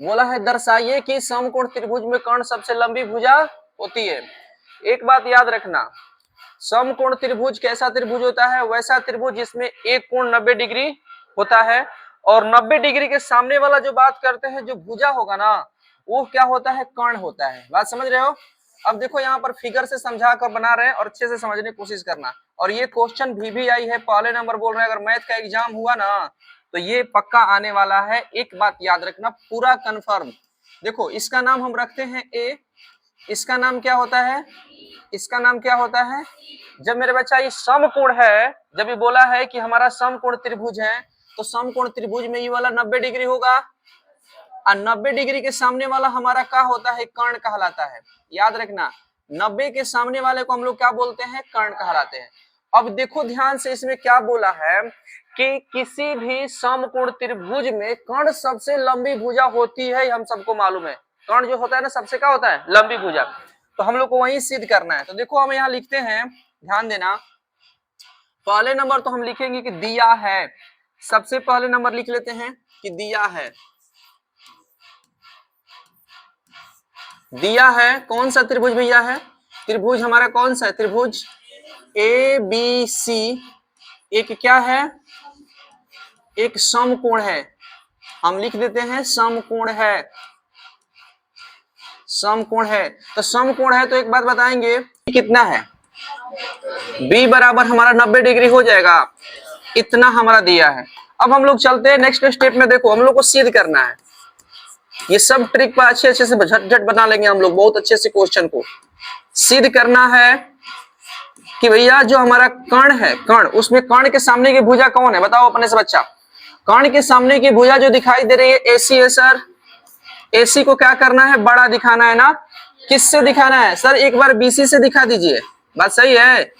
बोला है दर्शाइए कि समकोण त्रिभुज में कर्ण सबसे लंबी भुजा होती है। एक बात याद रखना, समकोण त्रिभुज कैसा त्रिभुज होता है? वैसा त्रिभुज जिसमें एक कोण 90 डिग्री होता है और 90 डिग्री के सामने वाला जो बात करते हैं जो भुजा होगा ना, वो क्या होता है? कर्ण होता है। बात समझ रहे हो? अब देखो यहाँ पर फिगर से समझा कर बना रहे हैं और अच्छे से समझने की कोशिश करना। और ये क्वेश्चन भी आई है, पहले नंबर बोल रहे हैं। अगर मैथ का एग्जाम हुआ ना तो ये पक्का आने वाला है। एक बात याद रखना, पूरा कंफर्म। देखो इसका नाम हम रखते हैं ए, इसका नाम क्या होता है? इसका नाम क्या होता है? जब मेरे बच्चा ये समकोण है, जब ये बोला है कि हमारा समकोण त्रिभुज है, तो समकोण त्रिभुज में ये वाला 90 डिग्री होगा और 90 डिग्री के सामने वाला हमारा क्या होता है? कर्ण कहलाता है। याद रखना, 90 के सामने वाले को हम लोग क्या बोलते हैं? कर्ण कहलाते हैं। अब देखो ध्यान से, इसमें क्या बोला है कि किसी भी समकोण त्रिभुज में कर्ण सबसे लंबी भुजा होती है। हम सबको मालूम है कर्ण जो होता है ना सबसे क्या होता है? लंबी भुजा। तो हम लोग को वही सिद्ध करना है। तो देखो हम यहाँ लिखते हैं, ध्यान देना, पहले नंबर तो हम लिखेंगे कि दिया है। सबसे पहले नंबर लिख लेते हैं कि दिया है। दिया है कौन सा त्रिभुज भैया है? त्रिभुज हमारा कौन सा है? त्रिभुज ए बी सी एक क्या है? एक समकोण है। हम लिख देते हैं समकोण है। समकोण है तो समकोण है तो एक बात बताएंगे कितना है? b बराबर हमारा 90 डिग्री हो जाएगा। इतना हमारा दिया है। अब हम लोग चलते हैं नेक्स्ट स्टेप में। देखो हम लोग को सिद्ध करना है। ये सब ट्रिक पर अच्छे से झट बना लेंगे हम लोग, बहुत अच्छे से क्वेश्चन को सिद्ध करना है कि भैया जो हमारा कर्ण है, कर्ण, उसमें कर्ण के सामने की भुजा कौन है? बताओ अपने से बच्चा। कर्ण के सामने की भुजा जो दिखाई दे रही है AC है सर। AC को क्या करना है? बड़ा दिखाना है ना। किससे दिखाना है सर? एक बार BC से दिखा दीजिए। बात सही है।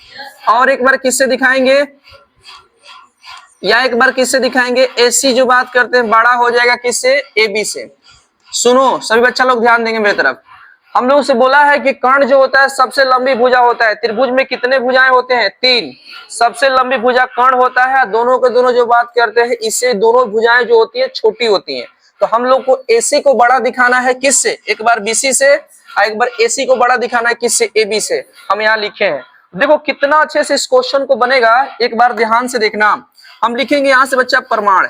और एक बार किससे दिखाएंगे? या एक बार किससे दिखाएंगे? AC जो बात करते हैं बड़ा हो जाएगा किससे? AB से। सुनो सभी बच्चा लोग ध्यान देंगे मेरी तरफ। हम लोग से बोला है कि कर्ण जो होता है सबसे लंबी भुजा होता है। त्रिभुज में कितने भुजाएं होते हैं? 3। सबसे लंबी भुजा कर्ण होता है। दोनों के दोनों जो बात करते हैं, इससे दोनों भुजाएं जो होती है छोटी होती हैं। तो हम लोग को AC को बड़ा दिखाना है किससे? एक बार BC से और एक बार AC को बड़ा दिखाना है किससे? AB से। हम यहाँ लिखे हैं। देखो कितना अच्छे से इस क्वेश्चन को बनेगा, एक बार ध्यान से देखना। हम लिखेंगे यहाँ से बच्चा प्रमाण।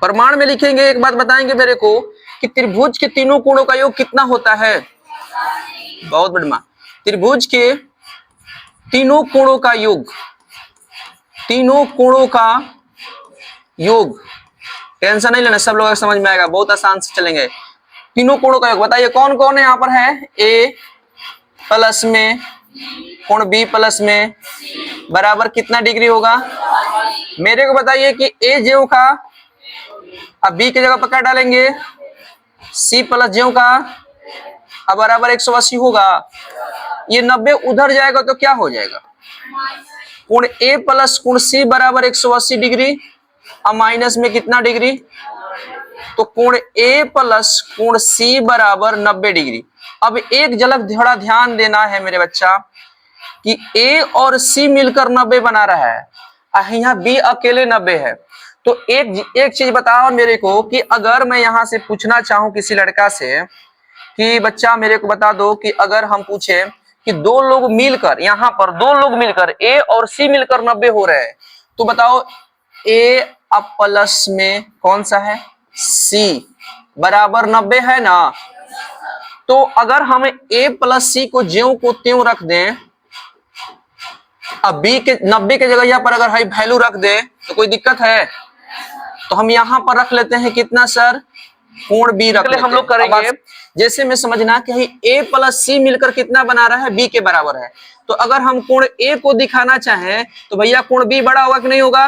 प्रमाण में लिखेंगे, एक बात बताएंगे मेरे को कि त्रिभुज के तीनों कोणों का योग कितना होता है? बहुत बढ़िया। त्रिभुज के तीनों कोणों का योग, तीनों कोणों का योग, टेंशन नहीं लेना, सब लोग समझ में आएगा, बहुत आसान से चलेंगे। तीनों कोणों का योग बताइए कौन कौन है यहाँ पर है? A प्लस में कोण B प्लस में बराबर कितना डिग्री होगा? मेरे को बताइए कि A ज्यों का, अब B की जगह पर क्या डालेंगे? C प्लस ज्यों का, अब बराबर 180 होगा। ये 90 उधर जाएगा तो क्या हो जाएगा? कोण A प्लस कोण C बराबर 180 डिग्री। अब माइनस में कितना डिग्री? तो कोण A प्लस कोण C बराबर 90 डिग्री। अब एक झलक थोड़ा ध्यान देना है मेरे बच्चा कि A और C मिलकर 90 बना रहा है, यहाँ B अकेले 90 है। तो एक चीज बताओ मेरे को कि अगर मैं यहाँ से पूछना चाहूं किसी लड़का से कि बच्चा मेरे को बता दो कि अगर हम पूछे कि दो लोग मिलकर, यहाँ पर दो लोग मिलकर A और C मिलकर 90 हो रहे हैं, तो बताओ A अब प्लस में कौन सा है? C बराबर 90 है ना। तो अगर हम A प्लस C को ज्यों को त्यों रख दें, अब B के 90 के जगह यहाँ पर अगर हाई वैल्यू रख दे तो कोई दिक्कत है? तो हम यहाँ पर रख लेते हैं कितना सर? कोण B रख लेते हम लोग करेंगे। जैसे में समझना कि A प्लस C मिलकर कितना बना रहा है? B के बराबर है। तो अगर हम कोण A को दिखाना चाहें तो भैया कोण B बड़ा होगा कि नहीं होगा?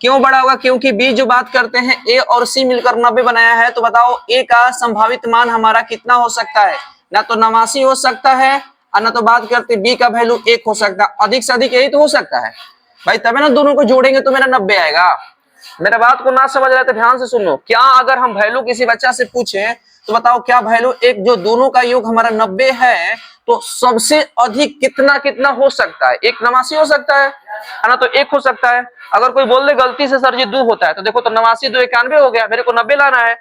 क्यों बड़ा होगा? क्योंकि B जो बात करते हैं A और C मिलकर 90 बनाया है। तो बताओ A का संभावित मान हमारा कितना हो सकता है? ना तो 89 हो सकता है और ना तो बात करते B का वैल्यू 1 हो सकता है। अधिक से अधिक यही तो हो सकता है भाई, तभी ना दोनों को जोड़ेंगे तो मेरा 90 आएगा। मेरा बात को ना समझ रहे तो ध्यान से सुनो। क्या अगर हम वैल्यू किसी बच्चा से पूछे तो बताओ क्या वैल्यू एक जो दोनों का योग हमारा 90 है, तो सबसे अधिक कितना कितना हो सकता है? 1 89 हो सकता है। है ना, तो 1 हो सकता है। अगर कोई बोल दे गलती से सर जी 2 होता है, तो देखो तो 89 2 91 हो गया, मेरे को 90 लाना है।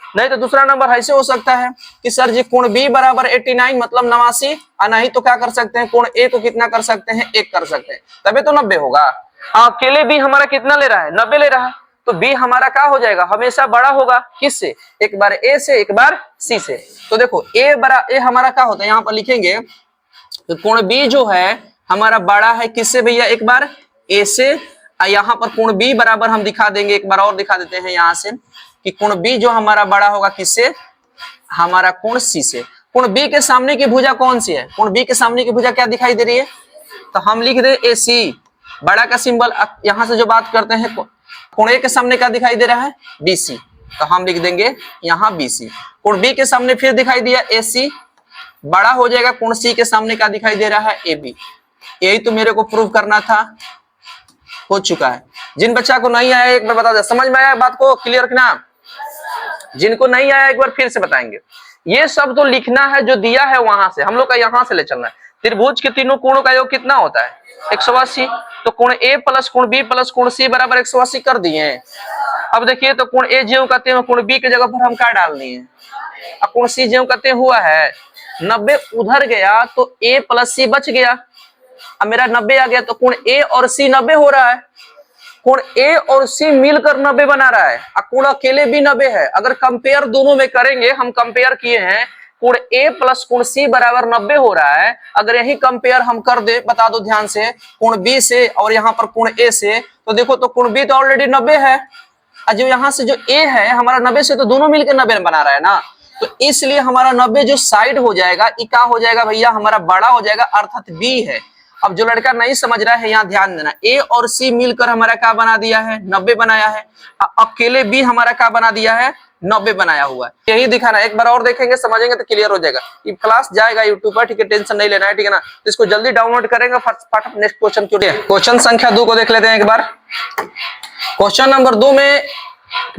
नहीं तो दूसरा नंबर ऐसे हो सकता है कि सर जी कोण बी बराबर 89 मतलब 89, और नहीं तो क्या कर सकते हैं, कोण ए को कितना कर सकते हैं, 1 कर सकते हैं, तभी तो 90 होगा। अकेले बी हमारा कितना ले रहा है, 90 ले रहा है, तो बी हमारा क्या हो जाएगा, हमेशा बड़ा होगा किससे, एक बार ए से एक बार सी से। तो देखो ए हमारा क्या होता है, यहाँ पर लिखेंगे तो कोण बी जो है हमारा बड़ा है किससे भैया, एक बार ए से, यहाँ पर कोण बी बराबर हम दिखा देंगे, एक बार और दिखा देते हैं यहाँ से कि कोण बी जो हमारा बड़ा होगा किससे, हमारा कोण सी से। कोण बी के सामने की भुजा कौन सी है, कोण बी के सामने की भुजा क्या दिखाई दे रही है, तो हम लिख दे ए सी, बड़ा का सिंबल। यहां से जो बात करते हैं कोण ए के सामने क्या दिखाई दे रहा है, बी सी, तो हम लिख देंगे यहाँ बी सी। कोण बी के सामने फिर दिखाई दिया ए सी, बड़ा हो जाएगा, कोण सी के सामने क्या दिखाई दे रहा है, ए बी। यही तो मेरे को प्रूव करना था, हो चुका है। जिन बच्चा को नहीं आया एक बार बता दे, समझ में आया बात को, क्लियर करना। जिनको नहीं आया एक बार फिर से बताएंगे। ये सब तो लिखना है जो दिया है वहां से, हम लोग का यहां से ले चलना है। त्रिभुज के तीनों कोणों का योग कितना होता है, 180। तो कोण ए प्लस कोण बी प्लस कोण सी बराबर 180 कर दिए। अब देखिए तो कोण ए ज्यों कहते हैं, कोण बी के जगह पर हम क्या डाल दिए, अब कोण सी ज्यों कहते हुआ है 90 उधर गया तो ए प्लस सी बच गया, अब मेरा 90 आ गया, तो कोण ए और सी 90 हो रहा है। कोण ए और सी मिलकर 90 बना रहा है, और कोण अकेले भी 90 है। अगर कंपेयर दोनों में करेंगे, हम कंपेयर किए हैं, कोण ए प्लस कोण सी बराबर 90 हो रहा है। अगर यही कंपेयर हम कर दे, बता दो ध्यान से, कोण बी से और यहाँ पर कोण ए से, तो देखो तो कोण बी तो ऑलरेडी 90 है, और जो यहाँ से जो ए है हमारा 90 से, तो दोनों मिलकर 90 बना रहा है ना, तो इसलिए हमारा 90 जो साइड हो जाएगा, ये क्या हो जाएगा भैया, हमारा बड़ा हो जाएगा, अर्थात बी है। अब जो लड़का नहीं समझ रहा है यहाँ ध्यान देना, ए और सी मिलकर हमारा क्या बना दिया है, 90 बनाया है। अकेले बी हमारा क्या बना दिया है, 90 बनाया हुआ है। यही दिखाना, एक बार और देखेंगे समझेंगे तो क्लियर हो जाएगा। ये क्लास जाएगा यूट्यूब पर, ठीक है, टेंशन नहीं लेना है, ठीक है ना। तो इसको जल्दी डाउनलोड करेंगे, फटाफट नेक्स्ट क्वेश्चन क्यों। क्वेश्चन संख्या 2 को देख लेते हैं एक बार। क्वेश्चन नंबर 2 में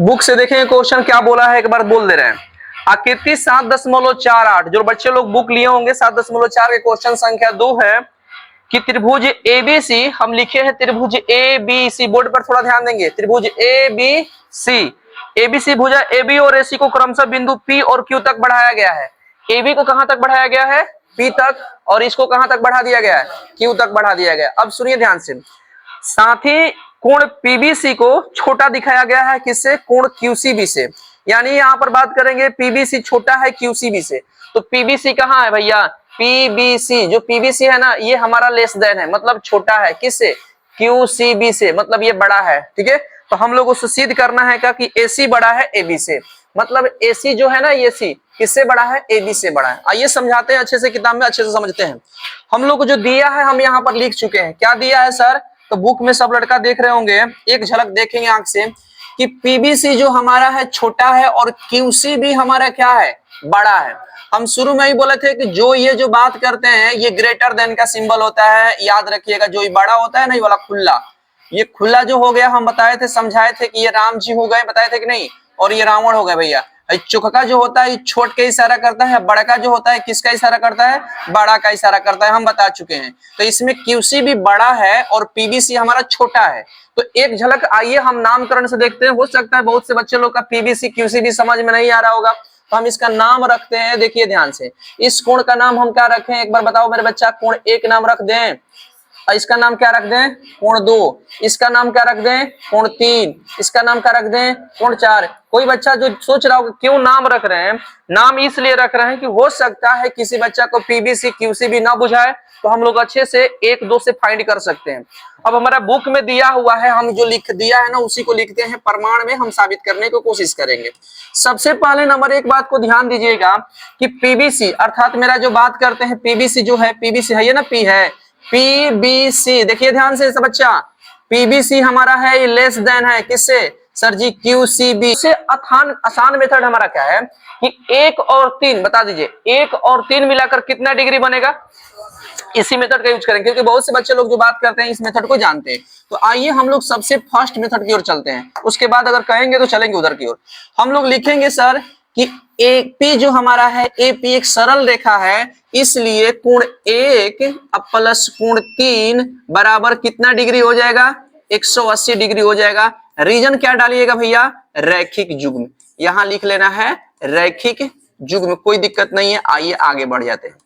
बुक से देखेंगे क्वेश्चन क्या बोला है, एक बार बोल दे रहे हैं। आकृति 7.48, जो बच्चे लोग बुक लिए होंगे 7.4 के क्वेश्चन संख्या 2 है कि त्रिभुज एबीसी, हम लिखे हैं त्रिभुज एबीसी, बोर्ड पर थोड़ा ध्यान देंगे, त्रिभुज एबीसी, एबीसी भुजा एबी और एसी को क्रमशः बिंदु पी और क्यू तक बढ़ाया गया है। एबी को कहां तक बढ़ाया गया है, पी तक, और इसको कहां तक बढ़ा दिया गया है, क्यू तक बढ़ा दिया गया। अब सुनिए ध्यान से, साथ ही कोण पीबीसी को छोटा दिखाया गया है किससे, कोण क्यूसीबी से। यानी यहां पर बात करेंगे पीबीसी छोटा है क्यूसीबी से, तो पीबीसी कहां है भैया, पीबीसी, जो पीबीसी है ना ये हमारा लेस देन है, मतलब छोटा है किससे, क्यूसीबी से, मतलब ये बड़ा है, ठीक है। तो हम लोग उससे सिद्ध करना है क्या कि एसी बड़ा है एबी से, मतलब एसी जो है ना ये सी किससे बड़ा है, एबी से बड़ा है। आइए समझाते हैं अच्छे से, किताब में अच्छे से समझते हैं। हम लोग को जो दिया है हम यहाँ पर लिख चुके हैं, क्या दिया है सर, तो बुक में सब लड़का देख रहे होंगे, एक झलक देखेंगे आंख से कि पीबीसी जो हमारा है छोटा है और क्यूसी भी हमारा क्या है, बड़ा है। हम शुरू में ही बोले थे कि जो ये जो बात करते हैं ये ग्रेटर देन का सिंबल होता है, याद रखिएगा। जो ये बड़ा होता है ना, ये वाला खुला, ये खुला जो हो गया, हम बताए थे, समझाए थे कि ये राम जी हो गए, बताए थे कि नहीं, और ये रावण हो गए भैया। चुखका जो होता है ये छोट के इशारा करता है, बड़का जो होता है किसका इशारा करता है, बड़ा का इशारा करता है, हम बता चुके हैं। तो इसमें क्यूसी भी बड़ा है और पीबीसी हमारा छोटा है। तो एक झलक आइए हम नामकरण से देखते हैं, हो सकता है बहुत से बच्चे लोग का पीबीसी क्यूसी भी समझ में नहीं आ रहा होगा, तो हम इसका नाम रखते हैं। देखिए ध्यान से, इस कोण का नाम हम क्या रखें, एक बार बताओ मेरे बच्चा, कोण 1 नाम रख दें, इसका नाम क्या रख दें, कोण 2, इसका नाम क्या रख दें, कोण 3, इसका नाम क्या रख दें, कोण 4। कोई बच्चा जो सोच रहा होगा क्यों नाम रख रहे हैं, नाम इसलिए रख रहे हैं कि हो सकता है किसी बच्चा को पीबीसी क्यूसीबी ना बुझाए, तो हम लोग अच्छे से 1 2 से फाइंड कर सकते हैं। अब हमारा बुक में दिया हुआ है, हम जो लिख दिया है ना उसी को लिखते हैं, प्रमाण में हम साबित करने की कोशिश करेंगे। सबसे पहले नंबर 1 बात को ध्यान दीजिएगा कि पीबीसी अर्थात मेरा जो बात करते हैं पीबीसी जो है, पीबीसी है ये ना, पी है, पीबीसी देखिए ध्यान से बच्चा, पीबीसी हमारा है ये लेस देन है किससे, सर जी क्यूसीबी से। आसान मेथड हमारा क्या है कि 1 और 3 बता दीजिए, 1 और 3 मिलाकर कितना डिग्री बनेगा, इसी मेथड का यूज करेंगे, क्योंकि बहुत से बच्चे लोग जो बात करते हैं इस मेथड को जानते हैं। तो आइए हम लोग सबसे फर्स्ट मेथड की ओर चलते हैं, उसके बाद अगर कहेंगे तो चलेंगे उधर की ओर। हम लोग लिखेंगे सर कि ए पी जो हमारा है, ए पी एक सरल रेखा है, इसलिए कोण 1 प्लस कोण 3 बराबर कितना डिग्री हो जाएगा? 180 डिग्री हो जाएगा। रीजन क्या डालिएगा भैया? रैखिक युग्म। यहां लिख लेना है रैखिक युग्म, कोई दिक्कत नहीं है। आइए आगे बढ़ जाते हैं।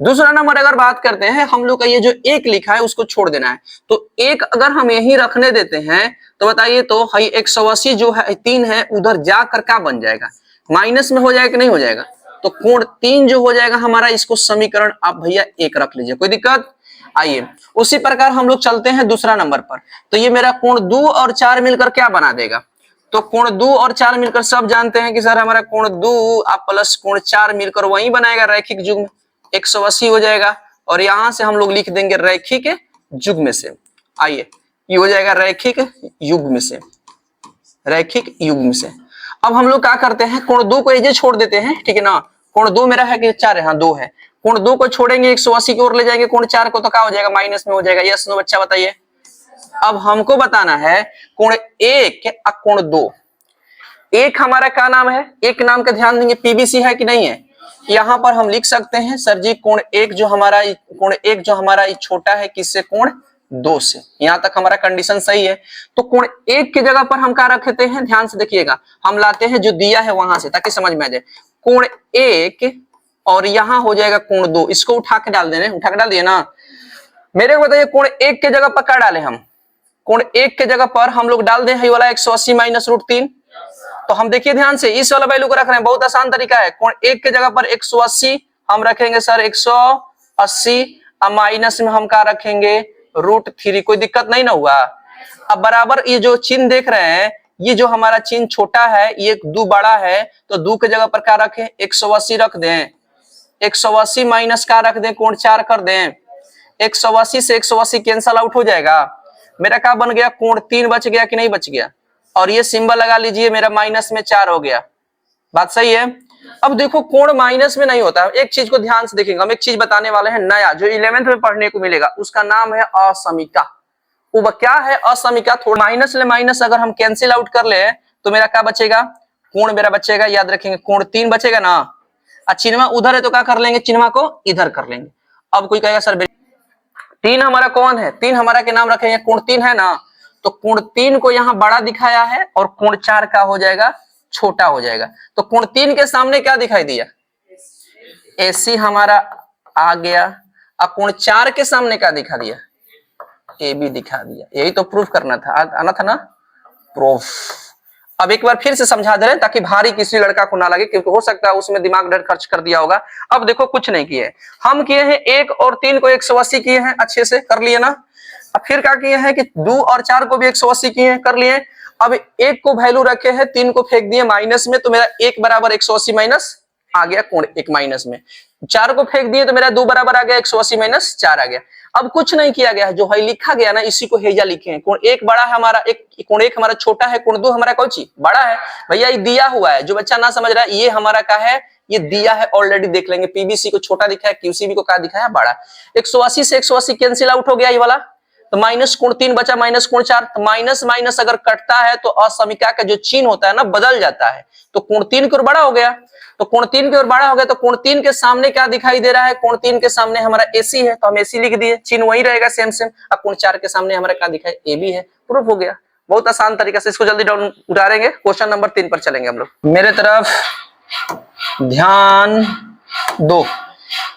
दूसरा नंबर अगर बात करते हैं, हम लोग का ये जो एक लिखा है उसको छोड़ देना है, तो एक अगर हम यही रखने देते हैं तो बताइए, तो 180 जो है 3 है, उधर जाकर क्या बन जाएगा? माइनस में हो जाएगा कि नहीं हो जाएगा? तो कोण 3 जो हो जाएगा हमारा, इसको समीकरण आप भैया 1 रख लीजिए, कोई दिक्कत? आइए उसी प्रकार हम लोग चलते हैं दूसरा नंबर पर। तो ये मेरा कोण 2 और 4 मिलकर क्या बना देगा? तो कोण 2 और 4 मिलकर सब जानते हैं कि सर हमारा कोण 2 प्लस कोण 4 मिलकर वही बनाएगा रैखिक युग्म, 180 हो जाएगा। और यहां से हम लोग लिख देंगे रैखिक युग्म से। आइए ये हो जाएगा रैखिक युग्म से, रैखिक युग्म से। अब हम लोग क्या करते हैं, कोण 2 को ऐसे छोड़ देते हैं, ठीक है ना? कोण 2 मेरा है कि 4 है? हाँ 2 है। कोण 2 को छोड़ेंगे 180 की ओर ले जाएंगे, कोण 4 को तो क्या हो जाएगा? माइनस में हो जाएगा। यस नो बच्चा बताइए। अब हमको बताना है कोण 1 और कोण 2। एक हमारा क्या नाम है? एक नाम का ध्यान देंगे, पीबीसी है कि नहीं है? यहां पर हम लिख सकते हैं सर जी कोण 1 जो हमारा छोटा है किससे? कोण 2 से। यहां तक हमारा कंडीशन सही है। तो कोण 1 की जगह पर हम क्या रखते हैं? ध्यान से देखिएगा, हम लाते हैं जो दिया है वहां से, ताकि समझ में आ जाए। कोण 1 और यहां हो जाएगा कोण 2, इसको उठा के डाल देने, उठा के डाल दिए ना। मेरे को बताइए कोण 1 के जगह पर क्या डाले हम? कोण 1 के जगह पर हम लोग डाल दें ये वाला 180 माइनस √3। तो हम देखिए ध्यान से, इस वाला वैल्यू को रख रहे हैं, बहुत आसान तरीका है। कोण 1 के जगह पर 180 हम रखेंगे सर 180, और माइनस में हम क्या रखेंगे? √3। कोई दिक्कत नहीं ना हुआ? अब बराबर ये जो चिन्ह देख रहे हैं, ये जो हमारा चिन्ह छोटा है, ये 2 बड़ा है, तो 2 के जगह पर क्या रखें? 180 रख दें। 180 माइनस क्या रख दें? कोण 4 कर दें। 180 से 180 कैंसल आउट हो जाएगा। मेरा क्या बन गया? कोण 3 बच गया कि नहीं बच गया? और ये सिंबल लगा लीजिए, मेरा माइनस में 4 हो गया। बात सही है? अब देखो कोण माइनस में नहीं होता। एक चीज को ध्यान से देखेंगे, हम एक चीज बताने वाले हैं नया, जो 11th में पढ़ने को मिलेगा, उसका नाम है असमीका। वो क्या है असमीका? थोड़ा माइनस ले माइनस अगर हम कैंसिल आउट कर ले तो मेरा क्या बचेगा? कोण मेरा बचेगा, याद रखेंगे, कोण 3 बचेगा ना। चिन्ह उधर है तो क्या कर लेंगे? चिन्ह को इधर कर लेंगे। अब कोई कहेगा सर 3 हमारा कौन है? 3 हमारा के नाम रखेंगे, कोण 3 है ना, तो कोण 3 को यहाँ बड़ा दिखाया है और कोण 4 का हो जाएगा छोटा हो जाएगा। तो कोण 3 के सामने क्या दिखाई दिया? AC हमारा आ गया। और कोण 4 के सामने क्या दिखा दिया? AB दिखा दिया। यही तो प्रूफ करना था, आना था ना प्रूफ। अब एक बार फिर से समझा दे रहे हैं ताकि भारी किसी लड़का को ना लगे, क्योंकि हो सकता है उसमें दिमाग डर खर्च कर दिया होगा। अब देखो कुछ नहीं किए, हम किए हैं 1 और 3 को 180 किए हैं, अच्छे से कर लिए ना। अब फिर क्या किए हैं कि 2 और 4 को भी 180 किए हैं, कर लिए। अब 1 को वैल्यू रखे हैं, 3 को फेंक दिए माइनस में, तो मेरा 1 बराबर 180 माइनस आ गया कोण 1 माइनस में। 4 को फेंक दिए तो मेरा 2 बराबर आ गया 180 माइनस 4 आ गया। अब कुछ नहीं किया गया है, जो है लिखा गया ना इसी को हेजा लिखे हैं। कोण 1 बड़ा है हमारा, कोण 1 हमारा छोटा है, कोण 2 हमारा कौन सी बड़ा है? भैया ये दिया हुआ है, जो बच्चा ना समझ रहा है, ये हमारा क्या है? ये दिया है ऑलरेडी, देख लेंगे। पीबीसी को छोटा दिखा है, क्यूसीबी को क्या दिखाया? बड़ा। 180 से 180 कैंसिल आउट हो गया ये वाला, तो माइनस कोण 3 बचा, माइनस कोण 4। तो माइनस माइनस अगर कटता है तो असमीका का जो चिन्ह होता है ना बदल जाता है, तो कोण 3 की ओर बड़ा हो गया। तो कोण 3 की ओर बड़ा हो गया, तो कोण 3 के सामने क्या दिखाई दे रहा है? कोण 3 के सामने हमारा AC है, तो हम AC लिख दिए, चिन्ह वही रहेगा सेम सेम। अब कोण 4 के सामने हमारा क्या दिखाई? AB है। प्रूफ हो गया। बहुत आसान तरीके से इसको जल्दी डाउन उतारेंगे। क्वेश्चन नंबर 3 पर चलेंगे हम लोग। मेरे तरफ ध्यान दो।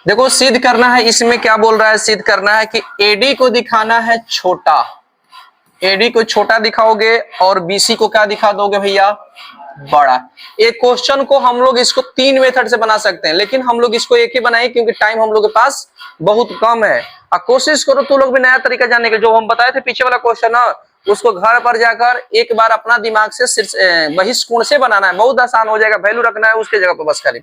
देखो सिद्ध करना है, इसमें क्या बोल रहा है? सिद्ध करना है कि AD को दिखाना है छोटा, AD को छोटा दिखाओगे और BC को क्या दिखा दोगे भैया? बड़ा। एक क्वेश्चन को हम लोग इसको 3 मेथड से बना सकते हैं, लेकिन हम लोग इसको एक ही बनाए क्योंकि टाइम हम लोग के पास बहुत कम है। और कोशिश करो तू लोग भी नया तरीका जानने के। जो हम बताए थे पीछे वाला क्वेश्चन ना, उसको घर पर जाकर एक बार अपना दिमाग से बहिष्कोण से बनाना है, बहुत आसान हो जाएगा। वैल्यू रखना है उसके जगह पर बस खाली।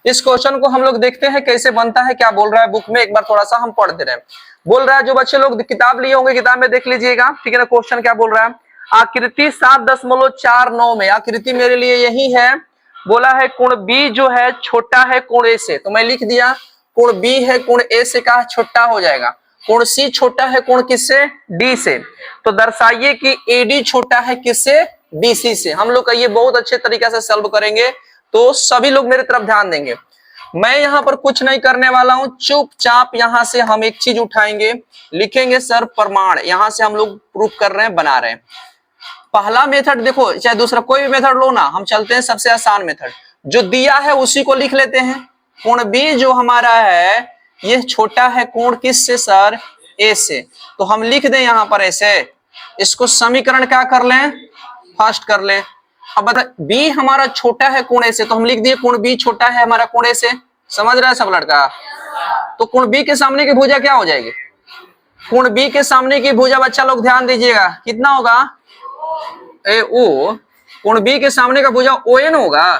इस क्वेश्चन को हम लोग देखते हैं कैसे बनता है, क्या बोल रहा है बुक में, एक बार थोड़ा सा हम पढ़ दे रहे हैं। बोल रहा है, जो बच्चे लोग किताब लिए होंगे किताब में देख लीजिएगा, ठीक है ना। क्वेश्चन क्या बोल रहा है? आकृति 7.49 में, आकृति मेरे लिए यही है। बोला है कोण B जो है छोटा है कोण A से, तो मैं लिख दिया कोण B है कोण A से का छोटा हो जाएगा। कोण C छोटा है कोण किससे? D से। तो दर्शाइए कि AD छोटा है किससे? BC से। हम लोग का ये बहुत अच्छे तरीके से सॉल्व करेंगे। तो सभी लोग मेरी तरफ ध्यान देंगे। मैं यहाँ पर कुछ नहीं करने वाला हूं, चुपचाप यहाँ से हम एक चीज उठाएंगे, लिखेंगे सर प्रमाण। यहाँ से हम लोग प्रूफ कर रहे हैं, बना रहे हैं। पहला मेथड देखो, चाहे दूसरा कोई भी मेथड लो ना, हम चलते हैं सबसे आसान मेथड। जो दिया है उसी को लिख लेते हैं। कोण बी जो हमारा है ये छोटा है कोण किससे सर, ए से, तो हम लिख दें यहाँ पर ऐसे। इसको समीकरण क्या कर लें, फर्स्ट कर लें। अब बता बी हमारा छोटा है कोण ए से, तो हम लिख दिए कोण बी छोटा है हमारा कोण ए से। समझ रहा है सब लड़का? तो कोण बी के सामने की भुजा क्या हो जाएगी? कोण बी के सामने की भुजा बच्चा लोग ध्यान दीजिएगा, कितना होगा, ए ओ। कोण बी के सामने का भुजा ओ एन होगा,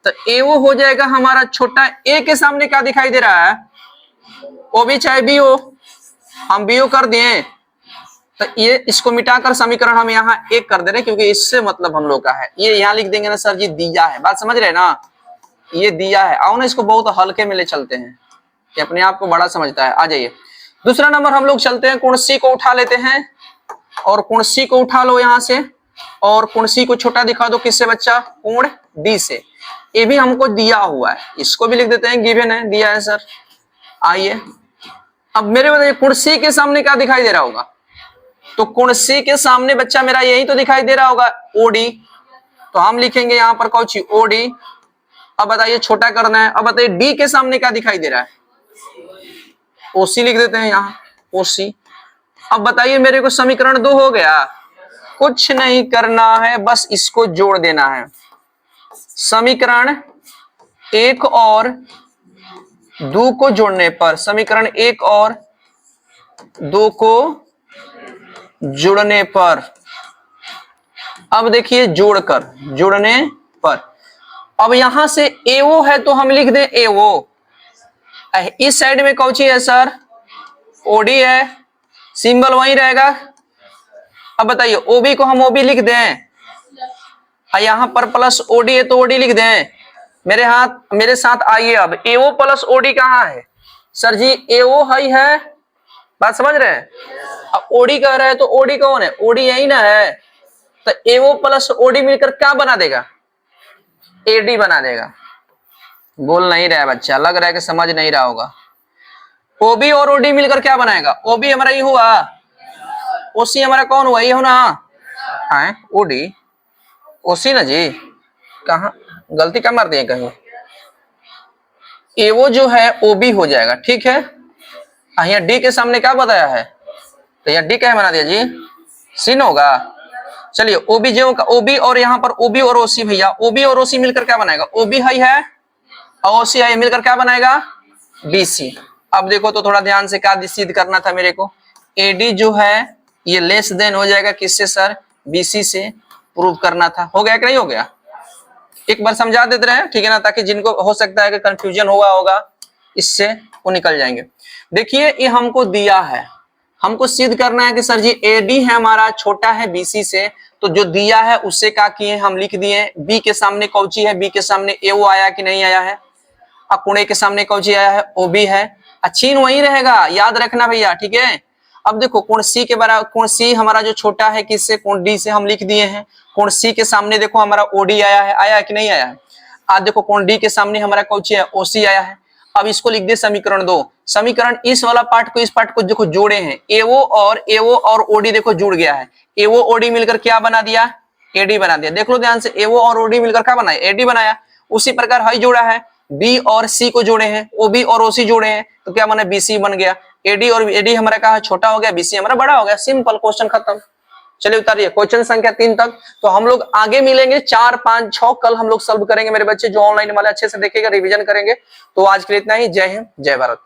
तो ए ओ हो जाएगा हमारा छोटा। ए के सामने क्या दिखाई दे रहा है, ओ बी चाहे बी ओ, हम बी ओ कर दिए। तो ये इसको मिटाकर समीकरण हम यहाँ एक कर दे रहे हैं, क्योंकि इससे मतलब हम लोग का है। ये यहाँ लिख देंगे ना सर जी, दिया है, बात समझ रहे हैं ना, ये दिया है। आओ ना इसको बहुत हल्के में ले चलते हैं, ये अपने आप को बड़ा समझता है। आ जाइए दूसरा नंबर हम लोग चलते हैं, कोण सी को उठा लेते हैं, और कोण सी को उठा लो यहाँ से, और कोण सी को छोटा दिखा दो किससे बच्चा, कोण डी से। ये भी हमको दिया हुआ है, इसको भी लिख देते हैं, गिवन है, दिया है सर। आइए अब मेरे बताइए कोण सी के सामने क्या दिखाई दे रहा होगा, तो कोण सी के सामने बच्चा मेरा यही तो दिखाई दे रहा होगा, ओडी। तो हम लिखेंगे यहाँ पर कौन सी, ओडी। अब बताइए छोटा करना है। अब बताइए डी के सामने क्या दिखाई दे रहा है, ओसी लिख देते हैं यहाँ, ओसी। अब बताइए मेरे को समीकरण 2 हो गया, कुछ नहीं करना है, बस इसको जोड़ देना है। समीकरण 1 और 2 को जोड़ने पर, समीकरण 1 और 2 को जुड़ने पर, अब देखिए जोड़कर, जुड़ने पर, अब यहां से एओ है तो हम लिख दें एओ। इस साइड में कौन सी है सर, ओडी है, सिंबल वही रहेगा। अब बताइए ओबी को हम ओबी लिख दें, यहां पर प्लस ओडी है तो ओडी लिख दें। मेरे साथ आइए, अब एओ प्लस ओडी कहाँ है सर जी, एओ हाई है, बात समझ रहे हैं। अब ओडी कह रहा है तो ओडी कौन है, ओडी यही ना है, तो एओ प्लस ओडी मिलकर क्या बना देगा, एडी बना देगा। बोल नहीं रहा है बच्चा, लग रहा है कि समझ नहीं रहा होगा। ओबी और ओडी मिलकर क्या बनाएगा, ओबी हमारा ये हुआ, ओसी हमारा कौन हुआ, ये हो ना, है ओडी, ओसी ना जी, कहा गलती क्या मार दिए कहीं, एओ जो है ओबी हो जाएगा, ठीक है। यहाँ डी के सामने क्या बताया है, तो यहाँ डी क्या बना दिया जी, सिन होगा। चलिए ओबी जो का ओबी, और यहाँ पर ओबी और ओसी भैया, ओबी और ओसी मिलकर क्या बनाएगा, ओबी हाई है और ओसी हाई मिलकर क्या बनाएगा, बीसी। अब देखो तो थोड़ा ध्यान से क्या सिद्ध करना था मेरे को, एडी जो है ये लेस देन हो जाएगा किससे सर, बीसी से, प्रूव करना था। हो गया कि नहीं हो गया, एक बार समझा देते रहे, ठीक है ना, ताकि जिनको हो सकता है कि कंफ्यूजन हुआ होगा इससे वो निकल जाएंगे। देखिए ये हमको दिया है, हमको सिद्ध करना है कि सर जी एडी है हमारा छोटा है बीसी से, तो जो दिया है उससे क्या किए हम लिख दिए। बी के सामने कौची है, बी के सामने एओ आया कि नहीं आया है, अब कोण ए के सामने कौची आया है, ओबी है, चिन्ह वही रहेगा, याद रखना भैया, ठीक है। अब देखो कोण सी के बराबर, कोण सी हमारा जो छोटा है किससे, कोण डी से, हम लिख दिए हैं। कोण सी के सामने देखो हमारा ओडी आया है कि नहीं आया है। आज देखो कोण डी के सामने हमारा कौची है, ओसी आया है। अब इसको लिख दे समीकरण 2। समीकरण इस वाला पार्ट को इस पार्ट को देखो जोड़े हैं, एओ और ओडी देखो जुड़ गया है, एओ ओडी मिलकर क्या बना दिया, एडी बना दिया। देख लो ध्यान से, एओ और ओडी मिलकर क्या बनाया, एडी बनाया। उसी प्रकार हाई जोड़ा है, बी और सी को जोड़े हैं, ओबी और ओसी जोड़े हैं, तो क्या बना, बीसी बन गया। एडी और एडी हमारा कहा छोटा हो गया, बीसी हमारा बड़ा हो गया, सिंपल, क्वेश्चन खत्म। चलिए उतारिए क्वेश्चन संख्या 3 तक। तो हम लोग आगे मिलेंगे 4, 5, 6 कल हम लोग सॉल्व करेंगे मेरे बच्चे, जो ऑनलाइन वाले अच्छे से देखेगा, रिवीजन करेंगे। तो आज के लिए इतना ही, जय हिंद जय भारत।